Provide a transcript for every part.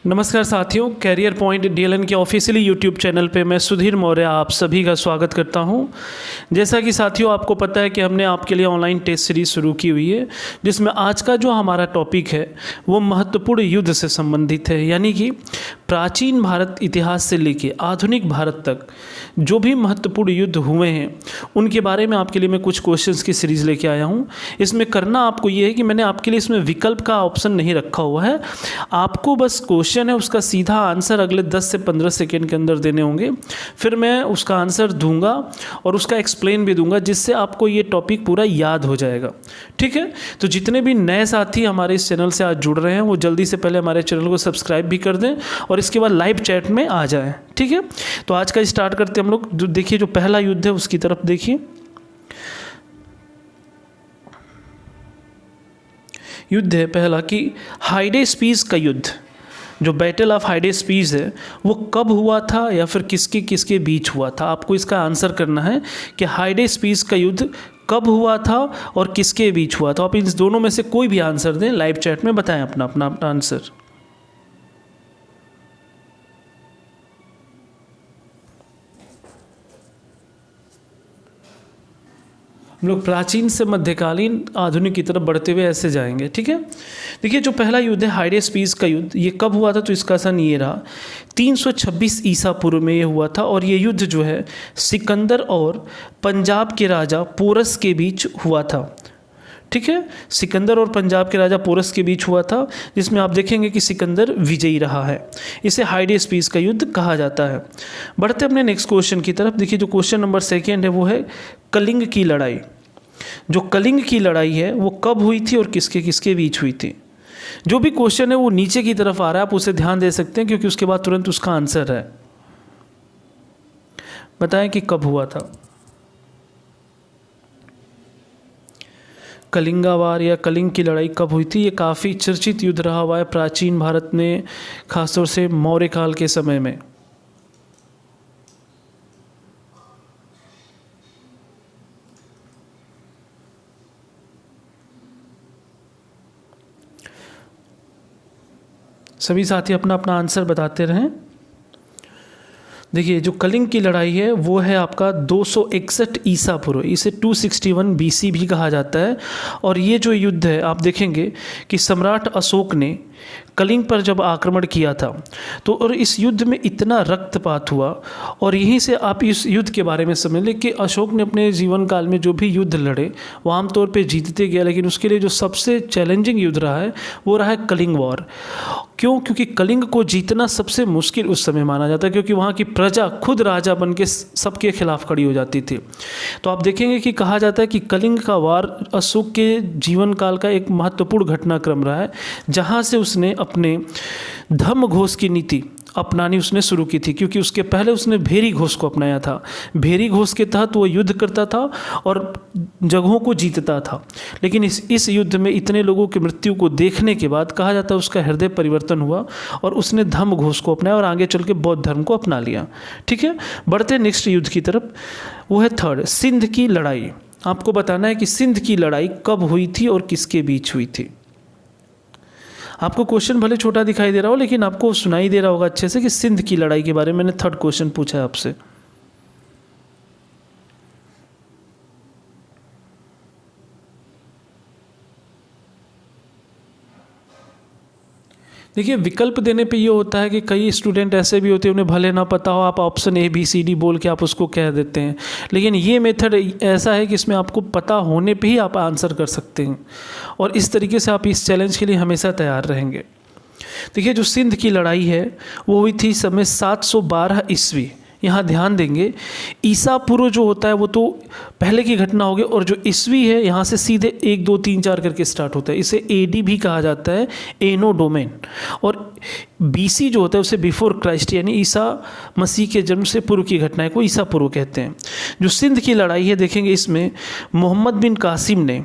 नमस्कार साथियों, career point DLN के ऑफिशियली यूट्यूब चैनल पे मैं सुधीर मौर्य आप सभी का स्वागत करता हूं। जैसा कि साथियों आपको पता है कि हमने आपके लिए ऑनलाइन टेस्ट सीरीज़ शुरू की हुई है, जिसमें आज का जो हमारा टॉपिक है वो महत्वपूर्ण युद्ध से संबंधित है। यानी कि प्राचीन भारत इतिहास से लेके आधुनिक भारत तक जो भी महत्वपूर्ण युद्ध हुए हैं उनके बारे में आपके लिए मैं कुछ क्वेश्चंस की सीरीज़ लेके आया हूँ। इसमें करना आपको ये है कि मैंने आपके लिए इसमें विकल्प का ऑप्शन नहीं रखा हुआ है। आपको बस क्वेश्चन है उसका सीधा आंसर अगले 10 से 15 सेकेंड के अंदर देने होंगे। फिर मैं उसका आंसर दूंगा और उसका एक्सप्लेन भी दूंगा, जिससे आपको ये टॉपिक पूरा याद हो जाएगा। ठीक है, तो जितने भी नए साथी हमारे इस चैनल से आज जुड़ रहे हैं वो जल्दी से पहले हमारे चैनल को सब्सक्राइब भी कर दें और इसके बाद लाइव चैट में आ जाएं। ठीक है, तो आज का स्टार्ट करते हैं हम लोग। देखिए, जो पहला युद्ध है उसकी तरफ देखिए। युद्ध है पहला कि हाइडेस्पीस का युद्ध, जो बैटल ऑफ हाइडेस्पीस है वो कब हुआ था या फिर किसके किसके बीच हुआ था। आपको इसका आंसर करना है कि हाइडेस्पीस का युद्ध कब हुआ था और किसके बीच हुआ था। आप इन दोनों में से कोई भी आंसर दें, लाइव चैट में बताएं अपना अपना अपना आंसर। हम लोग प्राचीन से मध्यकालीन आधुनिक की तरफ बढ़ते हुए ऐसे जाएंगे। ठीक है, देखिए जो पहला युद्ध है हाइडेस्पीस का युद्ध, ये कब हुआ था तो इसका सन ये रहा 326 ईसा पूर्व में ये हुआ था। और ये युद्ध जो है सिकंदर और पंजाब के राजा पोरस के बीच हुआ था। ठीक है, सिकंदर और पंजाब के राजा पोरस के बीच हुआ था, जिसमें आप देखेंगे कि सिकंदर विजयी रहा है। इसे हाइडेस्पीस का युद्ध कहा जाता है। बढ़ते अपने नेक्स्ट क्वेश्चन की तरफ। देखिए जो क्वेश्चन नंबर 2 है वो है कलिंग की लड़ाई। जो कलिंग की लड़ाई है वो कब हुई थी और किसके किसके बीच हुई थी। जो भी क्वेश्चन है वो नीचे की तरफ आ रहा है, आप उसे ध्यान दे सकते हैं क्योंकि उसके बाद तुरंत उसका आंसर है। बताएं कि कब हुआ था। कलिंगा वार या कलिंग की लड़ाई कब हुई थी। ये काफ़ी चर्चित युद्ध रहा हुआ है प्राचीन भारत में, खासतौर से मौर्य काल के समय में। सभी साथी अपना अपना आंसर बताते रहें। देखिए जो कलिंग की लड़ाई है वो है आपका 261 ईसा पूर्व, इसे 261 बीसी भी कहा जाता है। और ये जो युद्ध है आप देखेंगे कि सम्राट अशोक ने कलिंग पर जब आक्रमण किया था तो और इस युद्ध में इतना रक्तपात हुआ। और यहीं से आप इस युद्ध के बारे में समझ लें कि अशोक ने अपने जीवन काल में जो भी युद्ध लड़े वो आमतौर पे जीतते गया, लेकिन उसके लिए जो सबसे चैलेंजिंग युद्ध रहा है वो रहा है कलिंग वॉर। क्यों? क्योंकि कलिंग को जीतना सबसे मुश्किल उस समय माना जाता है, क्योंकि वहाँ की प्रजा खुद राजा बन के सबके खिलाफ खड़ी हो जाती थी। तो आप देखेंगे कि कहा जाता है कि कलिंग का वार अशोक के जीवन काल का एक महत्वपूर्ण घटनाक्रम रहा है, जहाँ से उसने अपने धर्म घोष की नीति अपनानी उसने शुरू की थी। क्योंकि उसके पहले उसने भेरी घोष को अपनाया था। भेरी घोष के तहत वो युद्ध करता था और जगहों को जीतता था, लेकिन इस युद्ध में इतने लोगों की मृत्यु को देखने के बाद कहा जाता है उसका हृदय परिवर्तन हुआ और उसने धर्म घोष को अपनाया और आगे चल के बौद्ध धर्म को अपना लिया। ठीक है, बढ़ते नेक्स्ट युद्ध की तरफ। वो है 3rd सिंध की लड़ाई। आपको बताना है कि सिंध की लड़ाई कब हुई थी और किसके बीच हुई थी। आपको क्वेश्चन भले छोटा दिखाई दे रहा हो लेकिन आपको सुनाई दे रहा होगा अच्छे से कि सिंध की लड़ाई के बारे में मैंने 3rd क्वेश्चन पूछा है आपसे। देखिए विकल्प देने पे ये होता है कि कई स्टूडेंट ऐसे भी होते हैं उन्हें भले ना पता हो, आप ऑप्शन ABCD बोल के आप उसको कह देते हैं, लेकिन ये मेथड ऐसा है कि इसमें आपको पता होने पे ही आप आंसर कर सकते हैं और इस तरीके से आप इस चैलेंज के लिए हमेशा तैयार रहेंगे। देखिए जो सिंध की लड़ाई है वो हुई थी समय 712 ईस्वी। यहाँ ध्यान देंगे ईसा पूर्व जो होता है वो तो पहले की घटना होगी और जो ईस्वी है यहाँ से सीधे 1 2 3 4 करके स्टार्ट होता है। इसे AD भी कहा जाता है, एनो डोमेन। और BC जो होता है उसे बिफोर क्राइस्ट, यानी ईसा मसीह के जन्म से पूर्व की घटनाएं को ईसा पूर्व कहते हैं। जो सिंध की लड़ाई है देखेंगे इसमें मोहम्मद बिन कासिम ने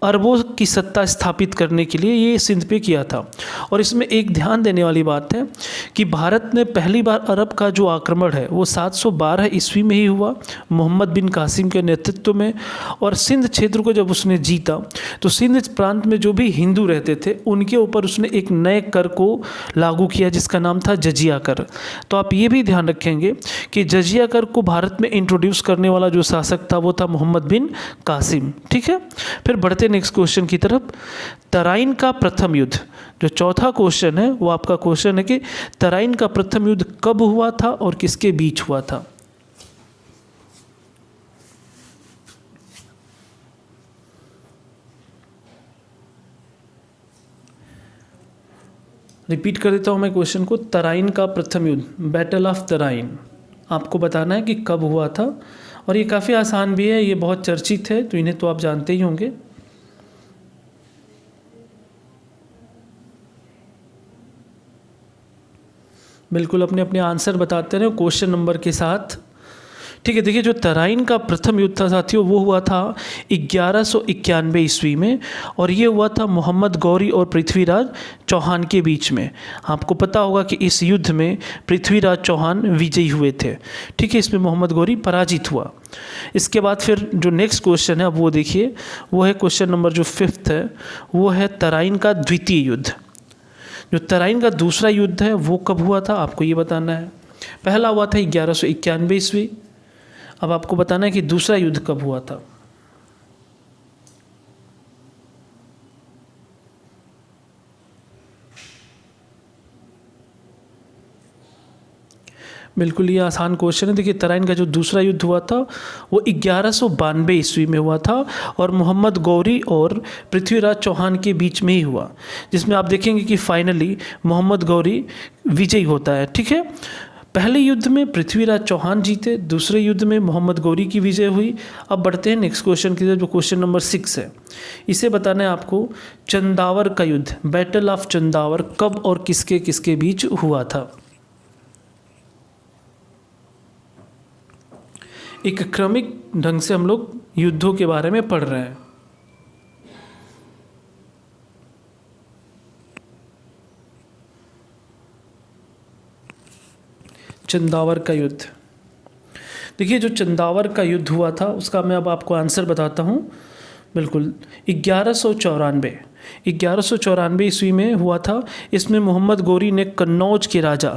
अरबों की सत्ता स्थापित करने के लिए ये सिंध पे किया था। और इसमें एक ध्यान देने वाली बात है कि भारत ने पहली बार अरब का जो आक्रमण है वो 712 ईस्वी में ही हुआ मोहम्मद बिन कासिम के नेतृत्व में। और सिंध क्षेत्र को जब उसने जीता तो सिंध प्रांत में जो भी हिंदू रहते थे उनके ऊपर उसने एक नए कर को लागू किया जिसका नाम था जजिया कर। तो आप ये भी ध्यान रखेंगे कि जजिया कर को भारत में इंट्रोड्यूस करने वाला जो शासक था वो था मोहम्मद बिन कासिम। ठीक है, फिर बढ़ते नेक्स्ट क्वेश्चन की तरफ। तराइन का प्रथम युद्ध, जो चौथा क्वेश्चन है वो आपका क्वेश्चन है कि तराइन का प्रथम युद्ध कब हुआ था और किसके बीच हुआ था। रिपीट कर देता हूं मैं क्वेश्चन को। तराइन का प्रथम युद्ध, बैटल ऑफ तराइन, आपको बताना है कि कब हुआ था। और ये काफ़ी आसान भी है, ये बहुत चर्चित है, तो इन्हें तो आप जानते ही होंगे। बिल्कुल अपने अपने आंसर बताते रहे क्वेश्चन नंबर के साथ। ठीक है, देखिए जो तराइन का प्रथम युद्ध था साथियों वो हुआ था 1191 ईस्वी में, और ये हुआ था मोहम्मद गौरी और पृथ्वीराज चौहान के बीच में। आपको पता होगा कि इस युद्ध में पृथ्वीराज चौहान विजयी हुए थे। ठीक है, इसमें मोहम्मद गौरी पराजित हुआ। इसके बाद फिर जो नेक्स्ट क्वेश्चन है अब वो देखिए, वो है क्वेश्चन नंबर जो 5th है, वो है तराइन का द्वितीय युद्ध। जो तराइन का दूसरा युद्ध है वो कब हुआ था आपको ये बताना है। पहला हुआ था 1191 ईस्वी, अब आपको बताना है कि दूसरा युद्ध कब हुआ था। बिल्कुल ये आसान क्वेश्चन है। देखिए तराइन का जो दूसरा युद्ध हुआ था वो 1192 ईस्वी में हुआ था और मोहम्मद गौरी और पृथ्वीराज चौहान के बीच में ही हुआ, जिसमें आप देखेंगे कि फाइनली मोहम्मद गौरी विजयी होता है। ठीक है, पहले युद्ध में पृथ्वीराज चौहान जीते, दूसरे युद्ध में मोहम्मद गौरी की विजय हुई। अब बढ़ते हैं नेक्स्ट क्वेश्चन की तरफ, जो क्वेश्चन नंबर 6 है। इसे बताना है आपको चंदावर का युद्ध, बैटल ऑफ चंदावर कब और किसके किसके बीच हुआ था। एक क्रमिक ढंग से हम लोग युद्धों के बारे में पढ़ रहे हैं। चंदावर का युद्ध, देखिए जो चंदावर का युद्ध हुआ था उसका मैं अब आपको आंसर बताता हूँ। बिल्कुल 1194 ईस्वी में हुआ था। इसमें मोहम्मद गौरी ने कन्नौज के राजा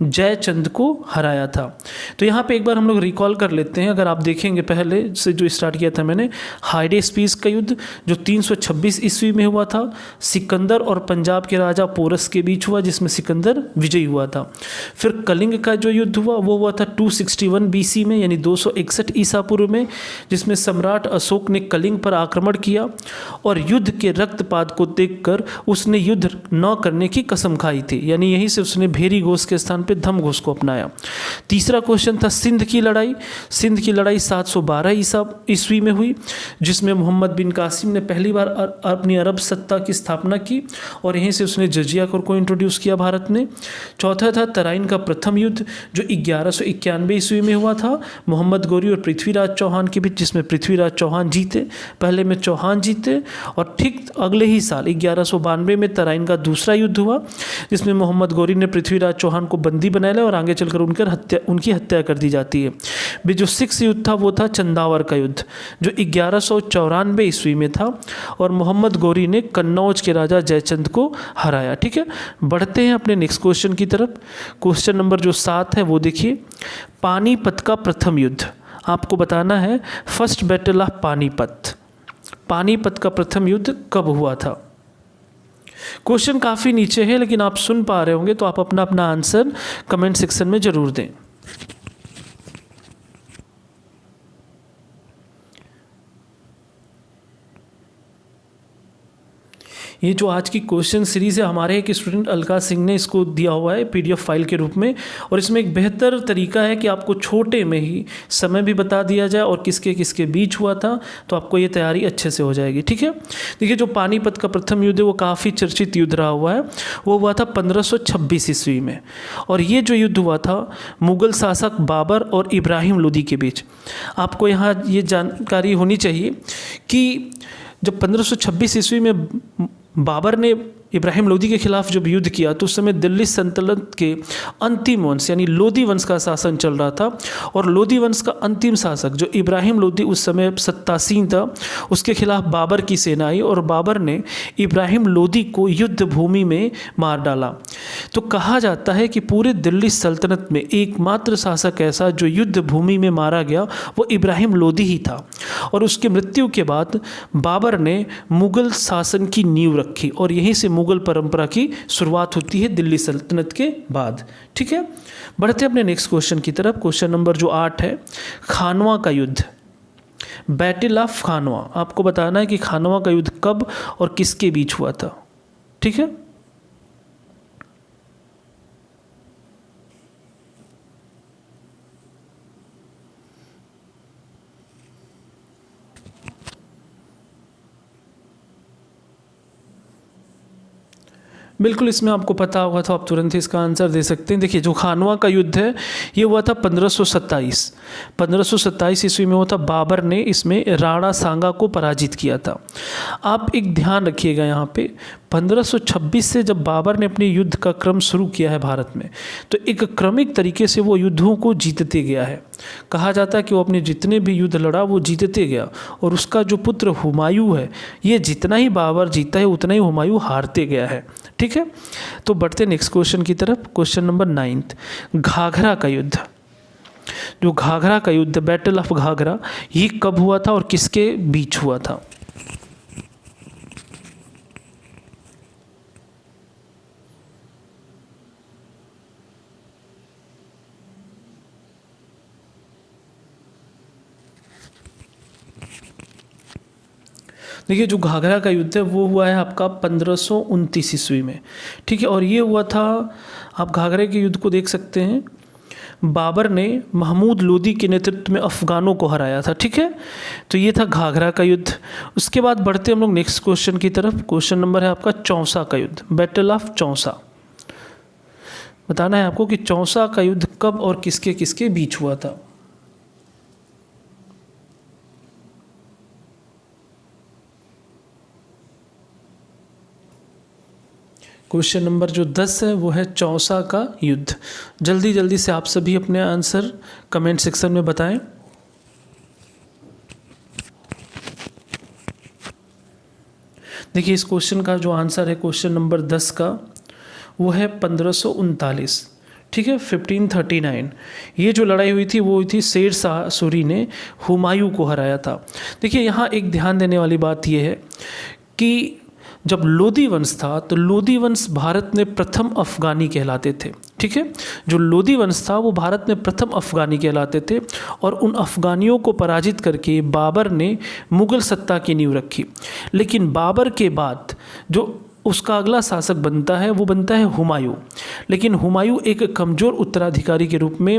जयचंद को हराया था। तो यहाँ पे एक बार हम लोग रिकॉल कर लेते हैं। अगर आप देखेंगे पहले से जो स्टार्ट किया था मैंने, हाइडेस्पीस का युद्ध जो 326 ईस्वी में हुआ था, सिकंदर और पंजाब के राजा पोरस के बीच हुआ जिसमें सिकंदर विजयी हुआ था। फिर कलिंग का जो युद्ध हुआ वो हुआ था 261 BC में, यानी 261 ईसा पूर्व में, जिसमें सम्राट अशोक ने कलिंग पर आक्रमण किया और युद्ध के रक्तपात को देखकर उसने युद्ध न करने की कसम खाई थी, यानी यहीं से उसने भेरी घोष के स्थान पर धम घोष को अपनाया। तीसरा क्वेश्चन था सिंध की लड़ाई। सिंध की लड़ाई 712 ईस्वी में हुई, जिसमें मोहम्मद बिन कासिम ने पहली बार अपनी अरब सत्ता की स्थापना की और यहीं से उसने जजिया कर को इंट्रोड्यूस किया भारत ने। चौथा था तराइन का प्रथम युद्ध जो 1191 ईस्वी में हुआ था मोहम्मद गौरी और पृथ्वीराज चौहान के बीच, जिसमें पृथ्वीराज चौहान जीते। पहले में चौहान जीते और ठीक अगले ही साल 1192 में तराइन का दूसरा युद्ध हुआ, जिसमें मोहम्मद गौरी ने पृथ्वीराज चौहान को बंदी बनाया लिया और आगे चलकर उनकी हत्या कर दी जाती है। भी जो 6 युद्ध था वो था चंदावर का युद्ध जो 1194 ईस्वी में था और मोहम्मद गौरी ने कन्नौज के राजा जयचंद को हराया। ठीक है, बढ़ते हैं अपने नेक्स्ट क्वेश्चन की तरफ। क्वेश्चन नंबर जो 7 है वो देखिए, पानीपत का प्रथम युद्ध। आपको बताना है first battle of Panipat. Panipat का प्रथम युद्ध कब हुआ था। क्वेश्चन काफ़ी नीचे है लेकिन आप सुन पा रहे होंगे तो आप अपना अपना आंसर कमेंट सेक्शन में ज़रूर दें। ये जो आज की क्वेश्चन सीरीज़ है हमारे एक स्टूडेंट अलका सिंह ने इसको दिया हुआ है PDF फाइल के रूप में, और इसमें एक बेहतर तरीका है कि आपको छोटे में ही समय भी बता दिया जाए और किसके किसके बीच हुआ था, तो आपको ये तैयारी अच्छे से हो जाएगी। ठीक है, देखिए जो पानीपत का प्रथम युद्ध है वो काफ़ी चर्चित युद्ध रहा हुआ है। वो हुआ था 1526 ईस्वी में, और ये जो युद्ध हुआ था मुग़ल शासक बाबर और इब्राहिम लोदी के बीच। आपको यहाँ ये जानकारी होनी चाहिए कि जब 1526 ईस्वी में बाबर ने इब्राहिम लोदी के खिलाफ जब युद्ध किया तो उस समय दिल्ली सल्तनत के अंतिम वंश यानी लोदी वंश का शासन चल रहा था, और लोदी वंश का अंतिम शासक जो इब्राहिम लोदी उस समय सत्तासीन था, उसके खिलाफ बाबर की सेना आई और बाबर ने इब्राहिम लोदी को युद्ध भूमि में मार डाला। तो कहा जाता है कि पूरे दिल्ली सल्तनत में एकमात्र शासक ऐसा जो युद्ध भूमि में मारा गया वो इब्राहिम लोदी ही था। और उसकी मृत्यु के बाद बाबर ने मुग़ल शासन की नींव रखी और यहीं से मुग़ल परंपरा की शुरुआत होती है दिल्ली सल्तनत के बाद। ठीक है, बढ़ते अपने नेक्स्ट क्वेश्चन की तरफ। क्वेश्चन नंबर जो 8 है, खानवा का युद्ध, बैटल ऑफ खानवा। आपको बताना है कि खानवा का युद्ध कब और किसके बीच हुआ था। ठीक है, बिल्कुल इसमें आपको पता होगा तो आप तुरंत ही इसका आंसर दे सकते हैं। देखिए जो खानवा का युद्ध है ये हुआ था 1527 ईस्वी में हुआ था। बाबर ने इसमें राणा सांगा को पराजित किया था। आप एक ध्यान रखिएगा यहाँ पे 1526 से जब बाबर ने अपने युद्ध का क्रम शुरू किया है भारत में, तो एक क्रमिक तरीके से वो युद्धों को जीतते गया है। कहा जाता है कि वो अपने जितने भी युद्ध लड़ा वो जीतते गया, और उसका जो पुत्र हुमायूं है ये जितना ही बाबर जीता है उतना ही हुमायूं हारते गया है। ठीक है, तो बढ़ते नेक्स्ट क्वेश्चन की तरफ। क्वेश्चन नंबर 9, घाघरा का युद्ध। जो घाघरा का युद्ध, बैटल ऑफ घाघरा, ये कब हुआ था और किसके बीच हुआ था। देखिए जो घाघरा का युद्ध है वो हुआ है आपका 1529 ईस्वी में। ठीक है, और ये हुआ था, आप घाघरे के युद्ध को देख सकते हैं, बाबर ने महमूद लोदी के नेतृत्व में अफ़गानों को हराया था। ठीक है, तो ये था घाघरा का युद्ध। उसके बाद बढ़ते हम लोग नेक्स्ट क्वेश्चन की तरफ। क्वेश्चन नंबर है आपका चौसा का युद्ध, बैटल ऑफ चौसा। बताना है आपको कि चौसा का युद्ध कब और किसके किसके बीच हुआ था। क्वेश्चन नंबर जो 10 है वो है चौसा का युद्ध। जल्दी जल्दी से आप सभी अपने आंसर कमेंट सेक्शन में बताएं। देखिए इस क्वेश्चन का जो आंसर है क्वेश्चन नंबर 10 का वो है 1539। ठीक है, 1539। ये जो लड़ाई हुई थी वो हुई थी शेर शाह सूरी ने हुमायूं को हराया था। देखिए यहाँ एक ध्यान देने वाली बात ये है कि जब लोदी वंश था तो लोदी वंश भारत में प्रथम अफ़गानी कहलाते थे। ठीक है, जो लोदी वंश था वो भारत में प्रथम अफ़गानी कहलाते थे, और उन अफ़गानियों को पराजित करके बाबर ने मुग़ल सत्ता की नींव रखी। लेकिन बाबर के बाद जो उसका अगला शासक बनता है वो बनता है हुमायूं। लेकिन हुमायूं एक कमज़ोर उत्तराधिकारी के रूप में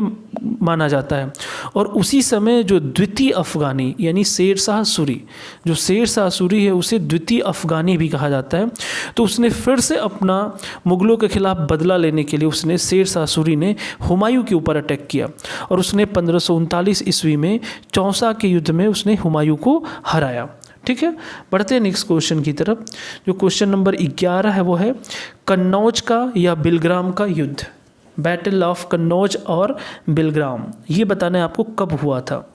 माना जाता है, और उसी समय जो द्वितीय अफ़गानी यानी शेर शाह सूरी, जो शेर शाह सूरी है उसे द्वितीय अफ़गानी भी कहा जाता है। तो उसने फिर से अपना मुग़लों के खिलाफ बदला लेने के लिए उसने शेर शाह सूरी ने हुमायूं के ऊपर अटैक किया, और उसने 1539 ईस्वी में चौसा के युद्ध में उसने हुमायूं को हराया। ठीक है, बढ़ते हैं नेक्स्ट क्वेश्चन की तरफ। जो क्वेश्चन नंबर 11 है वो है कन्नौज का या बिलग्राम का युद्ध, बैटल ऑफ कन्नौज और बिलग्राम। ये बताना है आपको कब हुआ था।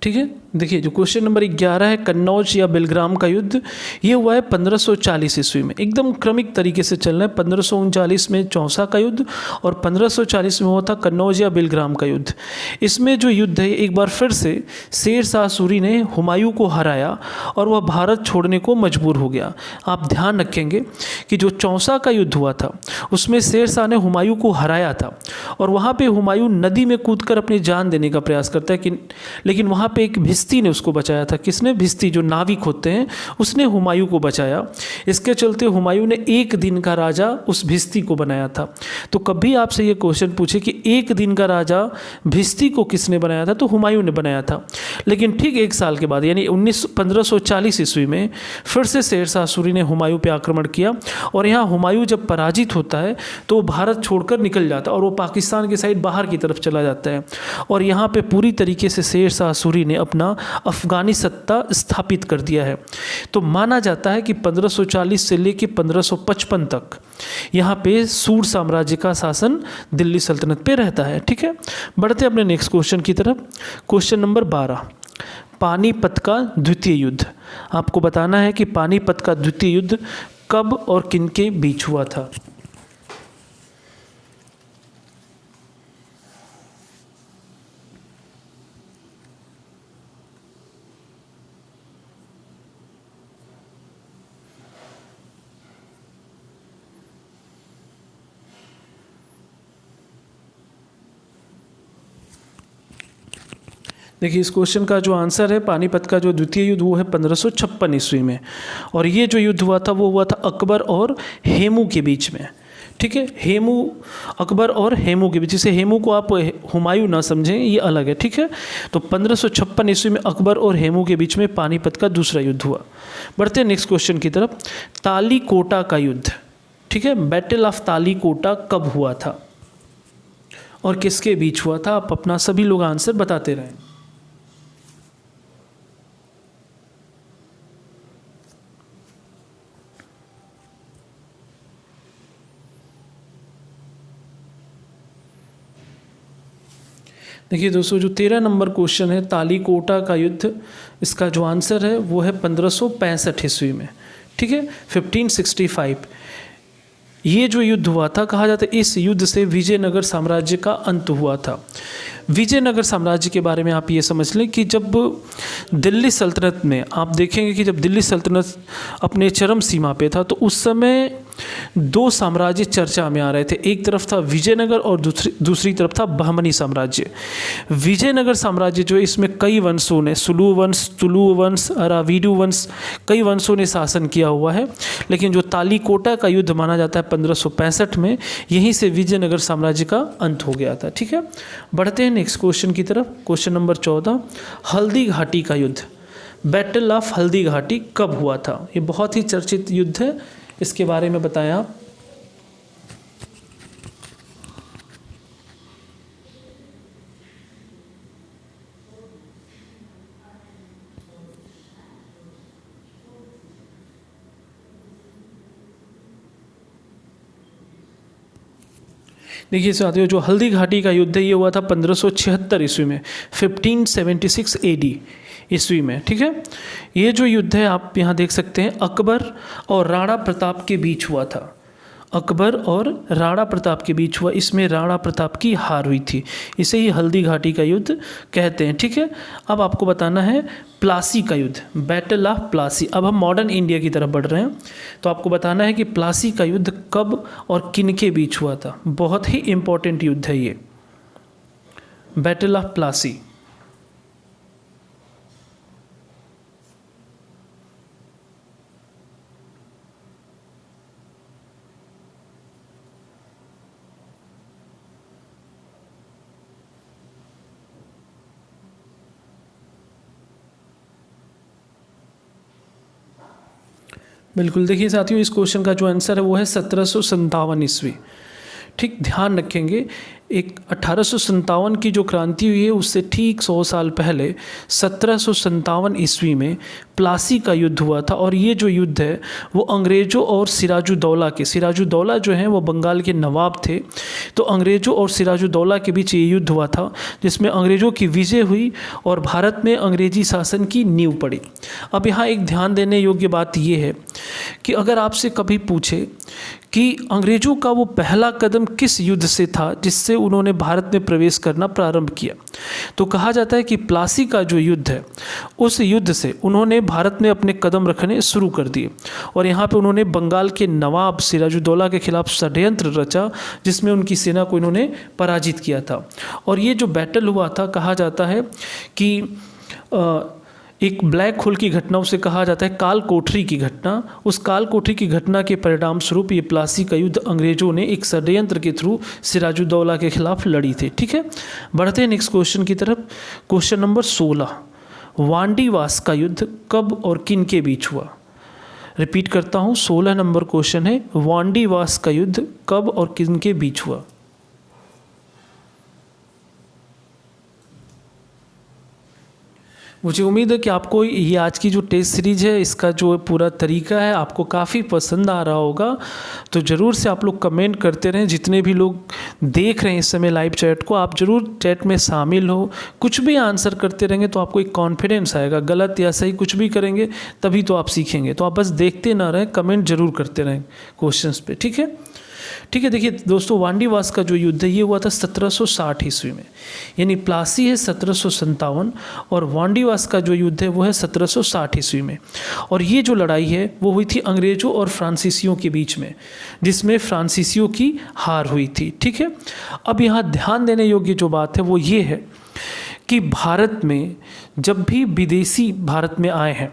ठीक है, देखिए जो क्वेश्चन नंबर 11 है कन्नौज या बिलग्राम का युद्ध, ये हुआ है 1540 ईस्वी में। एकदम क्रमिक तरीके से चल रहा है। 1539 में चौसा का युद्ध और 1540 में हुआ था कन्नौज या बिलग्राम का युद्ध। इसमें जो युद्ध है एक बार फिर से शेर शाह सूरी ने हुमायूं को हराया और वह भारत छोड़ने को मजबूर हो गया। आप ध्यान रखेंगे कि जो चौसा का युद्ध हुआ था उसमें शेर शाह ने हुमायूं को हराया था, और वहाँ पर हुमायूं नदी में कूदकर अपनी जान देने का प्रयास करता है, लेकिन वहाँ पे एक भिस्ती ने उसको बचाया था। किसने? भिस्ती, जो नाविक होते हैं, उसने हुमायूं को बचाया। इसके चलते हुमायूं ने एक दिन का राजा उस भिस्ती को बनाया था। तो कभी आपसे ये क्वेश्चन पूछे कि एक दिन का राजा भिस्ती को किसने बनाया था, तो हुमायूं ने बनाया था। लेकिन ठीक एक साल के बाद यानी 1540 ईस्वी में फिर से शेरशाह सूरी ने हुमायूं पे आक्रमण किया, और यहाँ हुमायूं जब पराजित होता है तो वो भारत छोड़कर निकल जाता है और वो पाकिस्तान के साइड बाहर की तरफ चला जाता है। और यहाँ पे पूरी तरीके से शेरशाह सूरी ने अपना अफगानी सत्ता स्थापित कर दिया है। तो माना जाता है कि 1540 से लेकर 1555 तक यहाँ पे सूर साम्राज्य का शासन दिल्ली सल्तनत पे रहता है। ठीक है, बढ़ते अपने नेक्स्ट क्वेश्चन की तरफ। क्वेश्चन नंबर 12, पानीपत का द्वितीय युद्ध। आपको बताना है कि पानीपत का द्वितीय युद्ध कब और किनके बीच हुआ था। देखिए, इस क्वेश्चन का जो आंसर है, पानीपत का जो द्वितीय युद्ध वो है 1556 ईस्वी में, और ये जो युद्ध हुआ था वो हुआ था अकबर और हेमू के बीच में। ठीक है, हेमू, अकबर और हेमू के बीच। जैसे हेमू को आप हुमायूं ना समझें, ये अलग है। ठीक है, तो 1556 ईस्वी में अकबर और हेमू के बीच में पानीपत का दूसरा युद्ध हुआ। बढ़ते हैं नेक्स्ट क्वेश्चन की तरफ। तालीकोटा का युद्ध, ठीक है, बैटल ऑफ तालीकोटा कब हुआ था और किसके बीच हुआ था? आप अपना सभी लोग आंसर बताते रहें। देखिए दोस्तों, जो 13 नंबर क्वेश्चन है, तालीकोटा का युद्ध, इसका जो आंसर है वो है 1565 ईस्वी में। ठीक है, 1565 ये जो युद्ध हुआ था, कहा जाता है इस युद्ध से विजयनगर साम्राज्य का अंत हुआ था। विजयनगर साम्राज्य के बारे में आप ये समझ लें कि जब दिल्ली सल्तनत में, आप देखेंगे कि जब दिल्ली सल्तनत अपने चरम सीमा पे था, तो उस समय दो साम्राज्य चर्चा में आ रहे थे। एक तरफ था विजयनगर और दूसरी तरफ था बहमनी साम्राज्य। विजयनगर साम्राज्य जो है, इसमें कई वंशों ने, सुलू वंश, तुलु वंश, अरावीडू वंश, कई वंशों ने शासन किया हुआ है। लेकिन जो तालीकोटा का युद्ध माना जाता है 1565 में, यहीं से विजयनगर साम्राज्य का अंत हो गया था। ठीक है, बढ़ते हैं नेक्स्ट क्वेश्चन की तरफ। क्वेश्चन नंबर 14, हल्दी घाटी का युद्ध, बैटल ऑफ हल्दी घाटी कब हुआ था? ये बहुत ही चर्चित युद्ध है, इसके बारे में बताएं आप। देखिए साथियों, जो हल्दी घाटी का युद्ध है ये हुआ था 1576 ईस्वी में, 1576 AD ईस्वी में। ठीक है, ये जो युद्ध है आप यहाँ देख सकते हैं, अकबर और राणा प्रताप के बीच हुआ था। अकबर और राणा प्रताप के बीच हुआ, इसमें राणा प्रताप की हार हुई थी, इसे ही हल्दी घाटी का युद्ध कहते हैं। ठीक है, अब आपको बताना है प्लासी का युद्ध, बैटल ऑफ प्लासी। अब हम मॉडर्न इंडिया की तरफ बढ़ रहे हैं, तो आपको बताना है कि प्लासी का युद्ध कब और किन के बीच हुआ था। बहुत ही इंपॉर्टेंट युद्ध है ये, बैटल ऑफ प्लासी। बिल्कुल, देखिए साथियों, इस क्वेश्चन का जो आंसर है वो है 1757 ईस्वी। ठीक, ध्यान रखेंगे, एक 1857 की जो क्रांति हुई है उससे ठीक 100 साल पहले 1757 ईस्वी में प्लासी का युद्ध हुआ था। और ये जो युद्ध है वो अंग्रेज़ों और सिराजुद्दौला के, सिराजुद्दौला जो हैं वो बंगाल के नवाब थे, तो अंग्रेज़ों और सिराजुद्दौला के बीच ये युद्ध हुआ था, जिसमें अंग्रेज़ों की विजय हुई और भारत में अंग्रेजी शासन की नींव पड़ी। अब यहाँ एक ध्यान देने योग्य बात ये है कि अगर आपसे कभी पूछे कि अंग्रेज़ों का वो पहला कदम किस युद्ध से था जिससे उन्होंने भारत में प्रवेश करना प्रारंभ किया, तो कहा जाता है कि प्लासी का जो युद्ध है उस युद्ध से उन्होंने भारत में अपने कदम रखने शुरू कर दिए। और यहाँ पे उन्होंने बंगाल के नवाब सिराजुद्दौला के खिलाफ षड्यंत्र रचा, जिसमें उनकी सेना को इन्होंने पराजित किया था। और ये जो बैटल हुआ था, कहा जाता है कि एक ब्लैक होल की घटना उसे कहा जाता है काल कोठरी की घटना। उस काल कोठरी की घटना के परिणाम स्वरूप ये प्लासी का युद्ध अंग्रेजों ने एक षड्यंत्र के थ्रू सिराजुद्दौला के खिलाफ लड़ी थी। ठीक है, बढ़ते हैं नेक्स्ट क्वेश्चन की तरफ। क्वेश्चन नंबर 16, वांडीवास का युद्ध कब और किन के बीच हुआ? रिपीट करता हूँ, 16 नंबर क्वेश्चन है, वांडीवास का युद्ध कब और किन के बीच हुआ? मुझे उम्मीद है कि आपको ये आज की जो टेस्ट सीरीज है इसका जो पूरा तरीका है आपको काफ़ी पसंद आ रहा होगा। तो ज़रूर से आप लोग कमेंट करते रहें। जितने भी लोग देख रहे हैं इस समय लाइव चैट को, आप ज़रूर चैट में शामिल हो। कुछ भी आंसर करते रहेंगे तो आपको एक कॉन्फिडेंस आएगा। गलत या सही कुछ भी करेंगे तभी तो आप सीखेंगे। तो आप बस देखते ना रहें, कमेंट जरूर करते रहें क्वेश्चंस पे। ठीक है, ठीक है। देखिए दोस्तों, वांडीवास का जो युद्ध है ये हुआ था 1760 ईस्वी में, यानी प्लासी है 1757 और वांडीवास का जो युद्ध है वो है 1760 ईस्वी में। और ये जो लड़ाई है वो हुई थी अंग्रेज़ों और फ्रांसीसियों के बीच में, जिसमें फ्रांसीसियों की हार हुई थी। ठीक है, अब यहाँ ध्यान देने योग्य जो बात है वो ये है कि भारत में जब भी विदेशी भारत में आए हैं,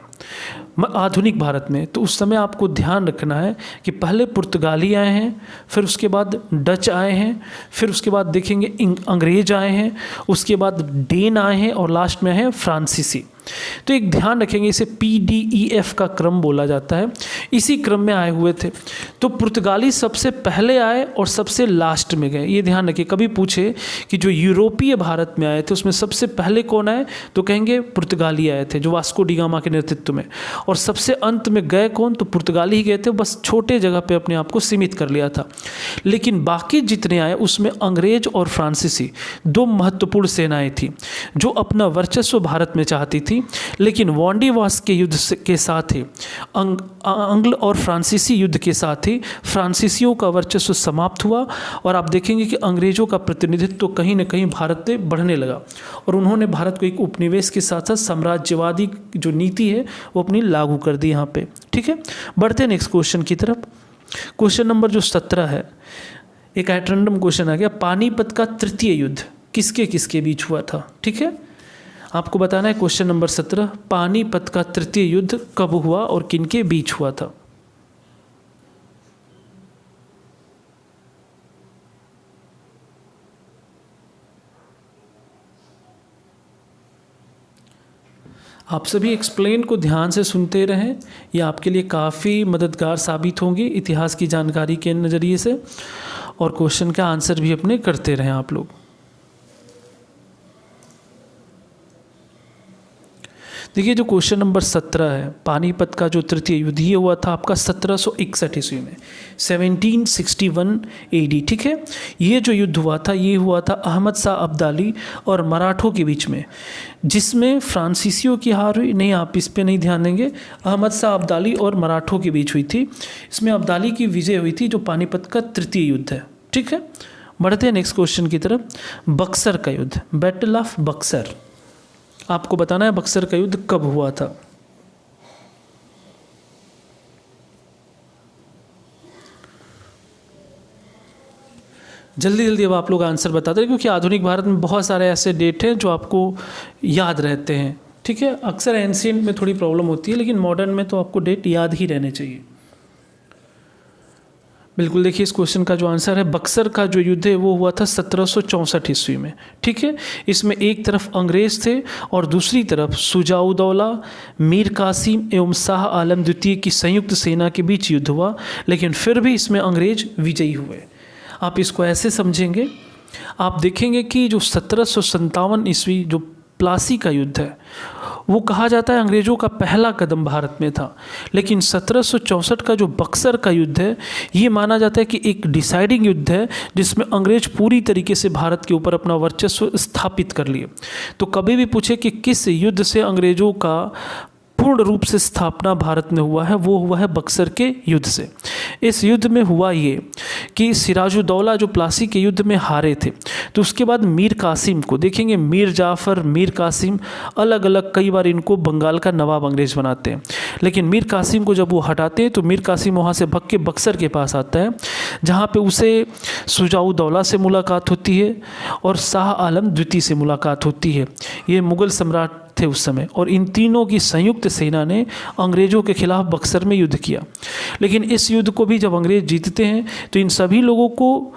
आधुनिक भारत में, तो उस समय आपको ध्यान रखना है कि पहले पुर्तगाली आए हैं, फिर उसके बाद डच आए हैं, फिर उसके बाद देखेंगे अंग्रेज आए हैं, उसके बाद डेन आए हैं और लास्ट में है फ्रांसीसी। तो एक ध्यान रखेंगे, इसे PDEF का क्रम बोला जाता है। इसी क्रम में आए हुए थे। तो पुर्तगाली सबसे पहले आए और सबसे लास्ट में गए, ये ध्यान रखिए। कभी पूछे कि जो यूरोपीय भारत में आए थे उसमें सबसे पहले कौन आए, तो कहेंगे पुर्तगाली आए थे, जो वास्को डी गामा के नेतृत्व में। और सबसे अंत में गए कौन, तो पुर्तगाली ही गए थे। बस छोटे जगह पे अपने आप को सीमित कर लिया था। लेकिन बाकी जितने आए उसमें अंग्रेज और फ्रांसीसी दो महत्वपूर्ण सेनाएं थी जो अपना वर्चस्व भारत में चाहती थी। लेकिन वांडीवास के युद्ध के साथ ही अंग्ल और फ्रांसीसी युद्ध के साथ ही फ्रांसीसियों का वर्चस्व समाप्त हुआ और आप देखेंगे कि अंग्रेजों का प्रतिनिधित्व तो कहीं न कहीं भारत में बढ़ने लगा और उन्होंने भारत को एक उपनिवेश के साथ साथ साम्राज्यवादी जो नीति है वो अपनी लागू कर दी यहाँ पे। ठीक है, बढ़ते हैं नेक्स्ट क्वेश्चन की तरफ। क्वेश्चन नंबर जो 17 है, एक एट रैंडम क्वेश्चन आ गया, पानीपत का तृतीय युद्ध किसके किसके बीच हुआ था? ठीक है, आपको बताना है क्वेश्चन नंबर 17, पानीपत का तृतीय युद्ध कब हुआ और किनके बीच हुआ था? आप सभी एक्सप्लेन को ध्यान से सुनते रहें, ये आपके लिए काफ़ी मददगार साबित होंगी इतिहास की जानकारी के नज़रिए से, और क्वेश्चन का आंसर भी अपने करते रहें आप लोग। देखिए जो क्वेश्चन नंबर 17 है, पानीपत का जो तृतीय युद्ध ये हुआ था आपका 1761 ईस्वी में, 1761 AD। ठीक है, ये जो युद्ध हुआ था ये हुआ था अहमद शाह अब्दाली और मराठों के बीच में, जिसमें फ्रांसीसियों की हार हुई। नहीं, आप इस पे नहीं ध्यान देंगे, अहमद शाह अब्दाली और मराठों के बीच हुई थी। इसमें अब्दाली की विजय हुई थी, जो पानीपत का तृतीय युद्ध है। ठीक है, बढ़ते हैं नेक्स्ट क्वेश्चन की तरफ। बक्सर का युद्ध, बैटल ऑफ बक्सर, आपको बताना है बक्सर का युद्ध कब हुआ था? जल्दी जल्दी अब आप लोग आंसर बताते हैं, क्योंकि आधुनिक भारत में बहुत सारे ऐसे डेट हैं जो आपको याद रहते हैं। ठीक है, अक्सर एंशिएंट में थोड़ी प्रॉब्लम होती है, लेकिन मॉडर्न में तो आपको डेट याद ही रहने चाहिए। बिल्कुल, देखिए इस क्वेश्चन का जो आंसर है, बक्सर का जो युद्ध है वो हुआ था 1764 ईस्वी में। ठीक है, इसमें एक तरफ अंग्रेज थे और दूसरी तरफ सुजाउद्दौला, मीर कासिम एवं शाह आलम द्वितीय की संयुक्त सेना के बीच युद्ध हुआ, लेकिन फिर भी इसमें अंग्रेज विजयी हुए। आप इसको ऐसे समझेंगे, आप देखेंगे कि जो 1757 ईस्वी जो प्लासी का युद्ध है वो कहा जाता है अंग्रेज़ों का पहला कदम भारत में था, लेकिन 1764 का जो बक्सर का युद्ध है ये माना जाता है कि एक डिसाइडिंग युद्ध है, जिसमें अंग्रेज पूरी तरीके से भारत के ऊपर अपना वर्चस्व स्थापित कर लिए। तो कभी भी पूछे कि किस युद्ध से अंग्रेज़ों का पूर्ण रूप से स्थापना भारत में हुआ है, वो हुआ है बक्सर के युद्ध से। इस युद्ध में हुआ ये कि सिराजुद्दौला जो प्लासी के युद्ध में हारे थे, तो उसके बाद मीर कासिम को देखेंगे, मीर जाफ़र, मीर कासिम, अलग अलग कई बार इनको बंगाल का नवाब अंग्रेज बनाते हैं। लेकिन मीर कासिम को जब वो हटाते हैं तो मीर कासिम वहाँ से भग के बक्सर के पास आता है, जहाँ पे उसे सुजाउद्दौला से मुलाकात होती है और शाह आलम द्वितीय से मुलाकात होती है। ये मुग़ल सम्राट थे उस समय, और इन तीनों की संयुक्त सेना ने अंग्रेज़ों के खिलाफ बक्सर में युद्ध किया। लेकिन इस युद्ध को भी जब अंग्रेज़ जीतते हैं तो इन सभी लोगों को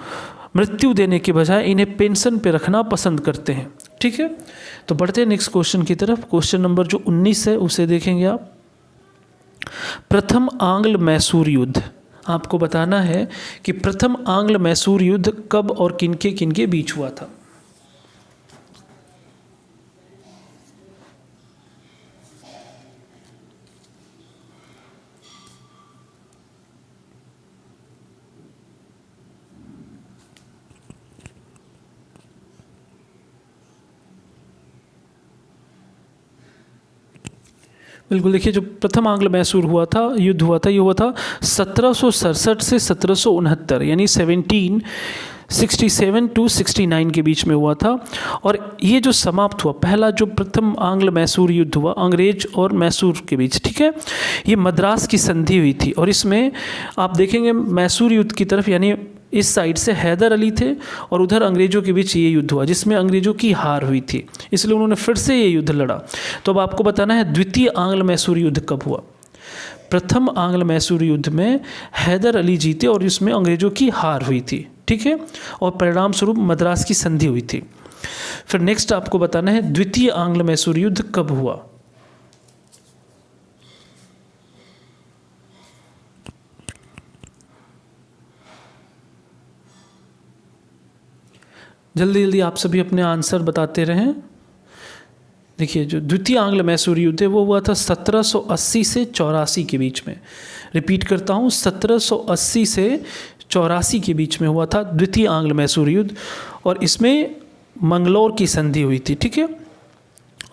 मृत्यु देने के बजाय इन्हें पेंशन पे रखना पसंद करते हैं। ठीक है, तो बढ़ते हैं नेक्स्ट क्वेश्चन की तरफ। क्वेश्चन नंबर जो 19 है उसे देखेंगे आप। प्रथम आंग्ल मैसूर युद्ध, आपको बताना है कि प्रथम आंग्ल मैसूर युद्ध कब और किनके किनके बीच हुआ था। बिल्कुल, देखिए जो प्रथम आंग्ल मैसूर युद्ध हुआ था, ये हुआ था 1767 से 1769, यानी 1767 टू 69 के बीच में हुआ था। और ये जो समाप्त हुआ, पहला जो प्रथम आंग्ल मैसूर युद्ध हुआ अंग्रेज और मैसूर के बीच, ठीक है, ये मद्रास की संधि हुई थी। और इसमें आप देखेंगे मैसूर युद्ध की तरफ, यानी इस साइड से हैदर अली थे और उधर अंग्रेज़ों के बीच ये युद्ध हुआ, जिसमें अंग्रेज़ों की हार हुई थी, इसलिए उन्होंने फिर से ये युद्ध लड़ा। तो अब आपको बताना है द्वितीय आंग्ल मैसूर युद्ध कब हुआ। प्रथम आंग्ल मैसूर युद्ध में हैदर अली जीते और इसमें अंग्रेज़ों की हार हुई थी, ठीक है, और परिणाम स्वरूप मद्रास की संधि हुई थी। फिर नेक्स्ट आपको बताना है द्वितीय आंग्ल मैसूर युद्ध कब हुआ। जल्दी जल्दी आप सभी अपने आंसर बताते रहें। देखिए जो द्वितीय आंग्ल मैसूर युद्ध है वो हुआ था 1780 से 84 के बीच में। रिपीट करता हूँ, 1780 से 84 के बीच में हुआ था द्वितीय आंग्ल मैसूर युद्ध, और इसमें मंगलौर की संधि हुई थी, ठीक है।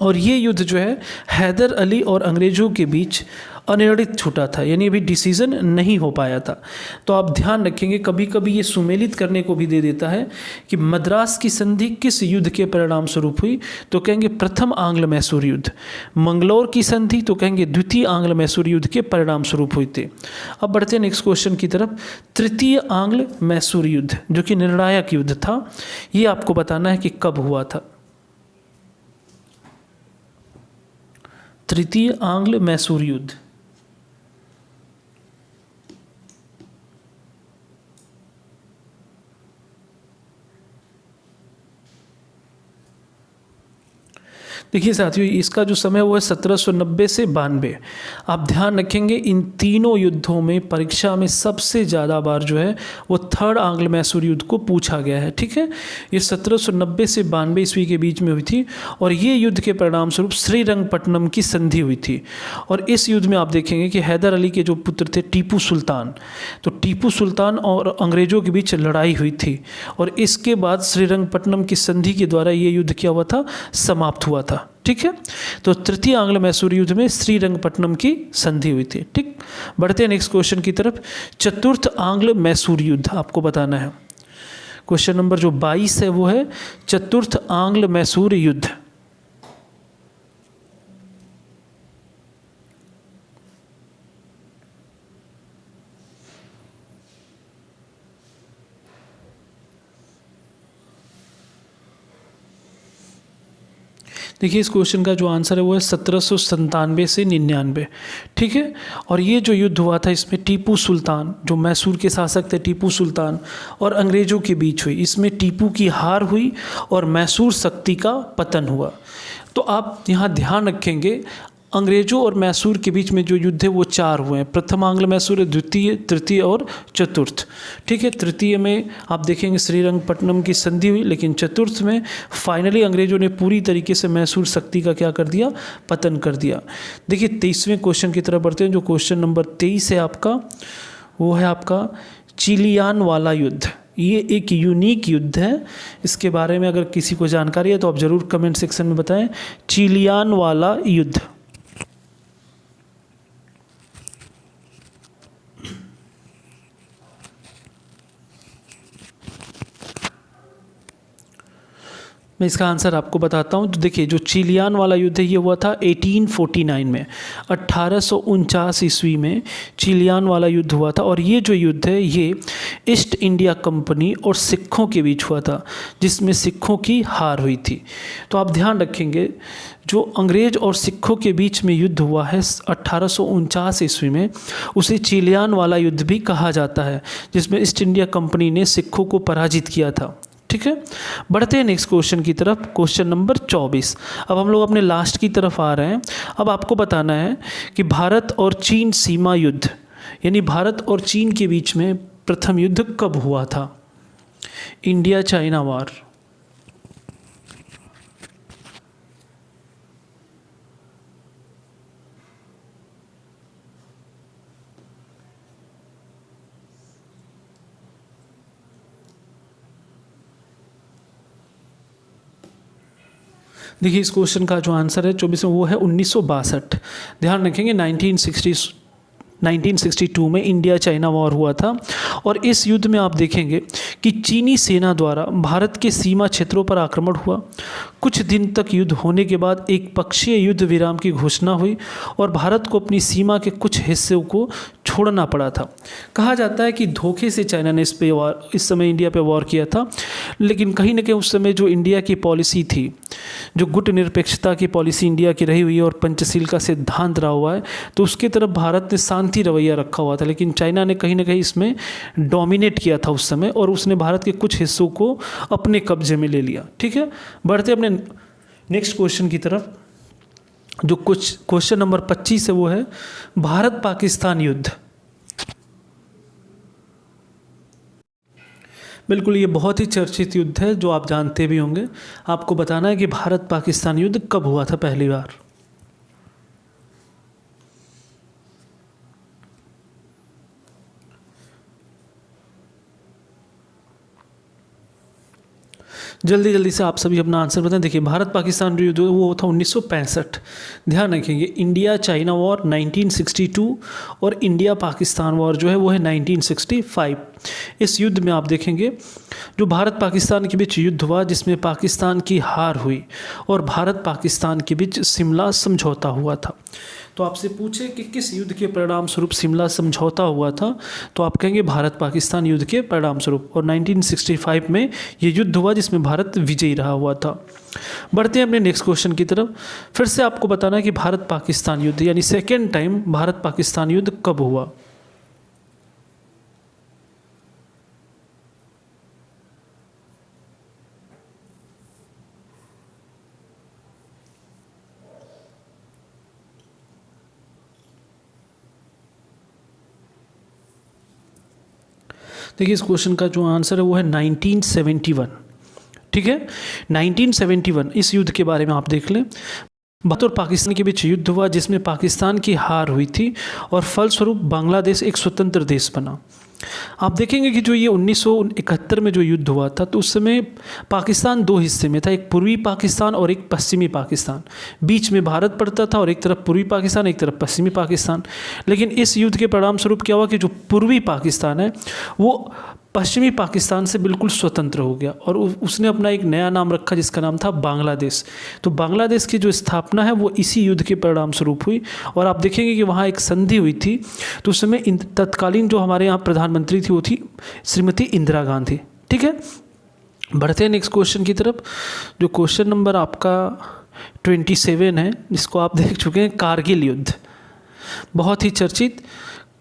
और ये युद्ध जो है हैदर अली और अंग्रेज़ों के बीच अनिर्णित छूटा था, यानी अभी डिसीज़न नहीं हो पाया था। तो आप ध्यान रखेंगे, कभी कभी ये सुमेलित करने को भी दे देता है कि मद्रास की संधि किस युद्ध के परिणाम स्वरूप हुई, तो कहेंगे प्रथम आंग्ल मैसूर युद्ध। मंगलौर की संधि तो कहेंगे द्वितीय आंग्ल मैसूर युद्ध के परिणाम स्वरूप हुई थी। अब बढ़ते हैं नेक्स्ट क्वेश्चन की तरफ। तृतीय आंग्ल मैसूर युद्ध जो कि निर्णायक युद्ध था, ये आपको बताना है कि कब हुआ था। तृतीय आंग्ल मैसूर युद्ध, देखिए साथियों, इसका जो समय वो है 1790 से 92। आप ध्यान रखेंगे इन तीनों युद्धों में परीक्षा में सबसे ज़्यादा बार जो है वो थर्ड आंग्ल मैसूर युद्ध को पूछा गया है, ठीक है। ये 1790 से 92 ईस्वी के बीच में हुई थी, और ये युद्ध के परिणाम स्वरूप श्रीरंगपट्टनम की संधि हुई थी। और इस युद्ध में आप देखेंगे कि हैदर अली के जो पुत्र थे टीपू सुल्तान, तो टीपू सुल्तान और अंग्रेज़ों के बीच लड़ाई हुई थी, और इसके बाद श्रीरंगपट्टनम की संधि के द्वारा ये युद्ध क्या हुआ था, समाप्त हुआ था, ठीक है। तो तृतीय आंग्ल मैसूर युद्ध में श्रीरंगपट्टनम की संधि हुई थी, ठीक। बढ़ते हैं नेक्स्ट क्वेश्चन की तरफ। चतुर्थ आंग्ल मैसूर युद्ध आपको बताना है। क्वेश्चन नंबर जो 22 है वो है चतुर्थ आंग्ल मैसूर युद्ध। देखिए इस क्वेश्चन का जो आंसर है वो है 1797 से 99, ठीक है। और ये जो युद्ध हुआ था इसमें टीपू सुल्तान, जो मैसूर के शासक थे टीपू सुल्तान, और अंग्रेज़ों के बीच हुई। इसमें टीपू की हार हुई और मैसूर शक्ति का पतन हुआ। तो आप यहाँ ध्यान रखेंगे अंग्रेज़ों और मैसूर के बीच में जो युद्ध है वो 4 हुए हैं। प्रथम आंग्ल मैसूर, द्वितीय, तृतीय और चतुर्थ, ठीक है। तृतीय में आप देखेंगे श्रीरंगपट्टनम की संधि हुई, लेकिन चतुर्थ में फाइनली अंग्रेज़ों ने पूरी तरीके से मैसूर शक्ति का क्या कर दिया, पतन कर दिया। देखिए 23वें क्वेश्चन की तरफ बढ़ते हैं। जो क्वेश्चन नंबर 23 है आपका, वो है आपका चिलियानवाला युद्ध। ये एक यूनिक युद्ध है, इसके बारे में अगर किसी को जानकारी है तो आप ज़रूर कमेंट सेक्शन में बताएं। चिलियानवाला युद्ध, मैं इसका आंसर आपको बताता हूँ। तो देखिए, जो चिलियान वाला युद्ध है ये हुआ था 1849 में, 1849 ईस्वी में चिलियान वाला युद्ध हुआ था। और ये जो युद्ध है ये ईस्ट इंडिया कंपनी और सिखों के बीच हुआ था, जिसमें सिखों की हार हुई थी। तो आप ध्यान रखेंगे, जो अंग्रेज और सिखों के बीच में युद्ध हुआ है 1849 ईस्वी में, उसे चिलियान वाला युद्ध भी कहा जाता है, जिसमें ईस्ट इंडिया कंपनी ने सिखों को पराजित किया था। ठीक है, बढ़ते हैं नेक्स्ट क्वेश्चन की तरफ। Question number 24। अब हम लोग अपने लास्ट की तरफ आ रहे हैं। अब आपको बताना है कि भारत और चीन सीमा युद्ध, यानी भारत और चीन के बीच में प्रथम युद्ध कब हुआ था? India China war. देखिए, इस क्वेश्चन का जो आंसर है 24 में वो है 1962। ध्यान रखेंगे 1962 में इंडिया चाइना वॉर हुआ था। और इस युद्ध में आप देखेंगे कि चीनी सेना द्वारा भारत के सीमा क्षेत्रों पर आक्रमण हुआ। कुछ दिन तक युद्ध होने के बाद एक पक्षीय युद्ध विराम की घोषणा हुई और भारत को अपनी सीमा के कुछ हिस्सों को छोड़ना पड़ा था। कहा जाता है कि धोखे से चाइना ने इस समय इंडिया पे वॉर किया था, लेकिन कहीं ना कहीं उस समय जो इंडिया की पॉलिसी थी, जो गुटनिरपेक्षता की पॉलिसी इंडिया की रही हुई है और पंचशील का सिद्धांत रहा हुआ है, तो उसके तरफ भारत ने शांति रवैया रखा हुआ था। लेकिन चाइना ने कहीं ना कहीं इसमें डोमिनेट किया था उस समय, और उसने भारत के कुछ हिस्सों को अपने कब्जे में ले लिया। ठीक है, बढ़ते अपने नेक्स्ट क्वेश्चन की तरफ। जो कुछ क्वेश्चन नंबर 25 है वो है भारत पाकिस्तान युद्ध। बिल्कुल, ये बहुत ही चर्चित युद्ध है जो आप जानते भी होंगे। आपको बताना है कि भारत पाकिस्तान युद्ध कब हुआ था पहली बार। जल्दी जल्दी से आप सभी अपना आंसर बताएं। देखिए, भारत पाकिस्तान जो युद्ध वो था 1965। ध्यान रखेंगे, इंडिया चाइना वॉर 1962 और इंडिया पाकिस्तान वॉर जो है वो है 1965। इस युद्ध में आप देखेंगे जो भारत पाकिस्तान के बीच युद्ध हुआ, जिसमें पाकिस्तान की हार हुई और भारत पाकिस्तान के बीच शिमला समझौता हुआ था। तो आपसे पूछे कि किस युद्ध के परिणाम स्वरूप शिमला समझौता हुआ था, तो आप कहेंगे भारत पाकिस्तान युद्ध के परिणाम स्वरूप। और 1965 में ये युद्ध हुआ जिसमें भारत विजयी रहा हुआ था। बढ़ते हैं अपने नेक्स्ट क्वेश्चन की तरफ। फिर से आपको बताना है कि भारत पाकिस्तान युद्ध यानी सेकेंड टाइम भारत पाकिस्तान युद्ध कब हुआ। देखिए, इस क्वेश्चन का जो आंसर है वो है 1971। ठीक है, 1971 इस युद्ध के बारे में आप देख लें। भारत और पाकिस्तान के बीच युद्ध हुआ जिसमें पाकिस्तान की हार हुई थी और फलस्वरूप बांग्लादेश एक स्वतंत्र देश बना। आप देखेंगे कि जो ये 1971 में जो युद्ध हुआ था, तो उस समय पाकिस्तान दो हिस्से में था, एक पूर्वी पाकिस्तान और एक पश्चिमी पाकिस्तान। बीच में भारत पड़ता था और एक तरफ पूर्वी पाकिस्तान, एक तरफ पश्चिमी पाकिस्तान। लेकिन इस युद्ध के परिणाम स्वरूप क्या हुआ कि जो पूर्वी पाकिस्तान है वो पश्चिमी पाकिस्तान से बिल्कुल स्वतंत्र हो गया और उसने अपना एक नया नाम रखा जिसका नाम था बांग्लादेश। तो बांग्लादेश की जो स्थापना है वो इसी युद्ध के परिणाम स्वरूप हुई। और आप देखेंगे कि वहाँ एक संधि हुई थी, तो उस समय तत्कालीन जो हमारे यहाँ प्रधानमंत्री थी वो थी श्रीमती इंदिरा गांधी। ठीक है, बढ़ते हैं नेक्स्ट क्वेश्चन की तरफ। जो क्वेश्चन नंबर आपका 27 है, जिसको आप देख चुके हैं, कारगिल युद्ध। बहुत ही चर्चित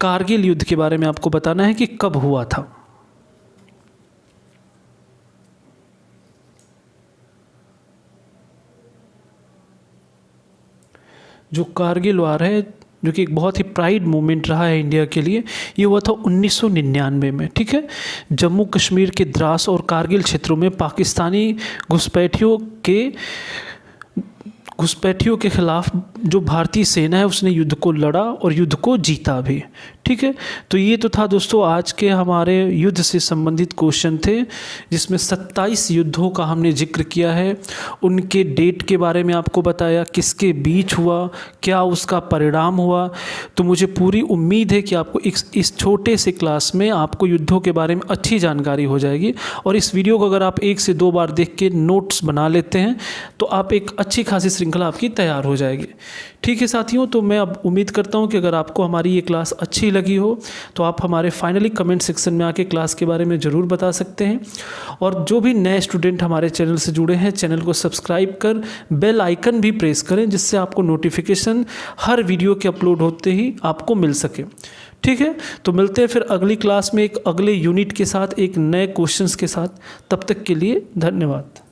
कारगिल युद्ध के बारे में आपको बताना है कि कब हुआ था। जो कारगिल वार है, जो कि एक बहुत ही प्राइड मोमेंट रहा है इंडिया के लिए, ये हुआ था 1999 में। ठीक है, जम्मू कश्मीर के द्रास और कारगिल क्षेत्रों में पाकिस्तानी घुसपैठियों घुसपैठियों के खिलाफ जो भारतीय सेना है उसने युद्ध को लड़ा और युद्ध को जीता भी। ठीक है, तो ये तो था दोस्तों आज के हमारे युद्ध से संबंधित क्वेश्चन थे, जिसमें 27 युद्धों का हमने जिक्र किया है, उनके डेट के बारे में आपको बताया, किसके बीच हुआ, क्या उसका परिणाम हुआ। तो मुझे पूरी उम्मीद है कि आपको इस छोटे से क्लास में आपको युद्धों के बारे में अच्छी जानकारी हो जाएगी। और इस वीडियो को अगर आप 1 से 2 बार देख के नोट्स बना लेते हैं तो आप एक अच्छी खासी श्रृंखला आपकी तैयार हो जाएगी। ठीक है साथियों, तो मैं अब उम्मीद करता हूँ कि अगर आपको हमारी ये क्लास अच्छी लगी हो तो आप हमारे फाइनली कमेंट सेक्शन में आके क्लास के बारे में ज़रूर बता सकते हैं। और जो भी नए स्टूडेंट हमारे चैनल से जुड़े हैं, चैनल को सब्सक्राइब कर बेल आइकन भी प्रेस करें, जिससे आपको नोटिफिकेशन हर वीडियो के अपलोड होते ही आपको मिल सके। ठीक है, तो मिलते हैं फिर अगली क्लास में एक अगले यूनिट के साथ, एक नए क्वेश्चंस के साथ। तब तक के लिए धन्यवाद।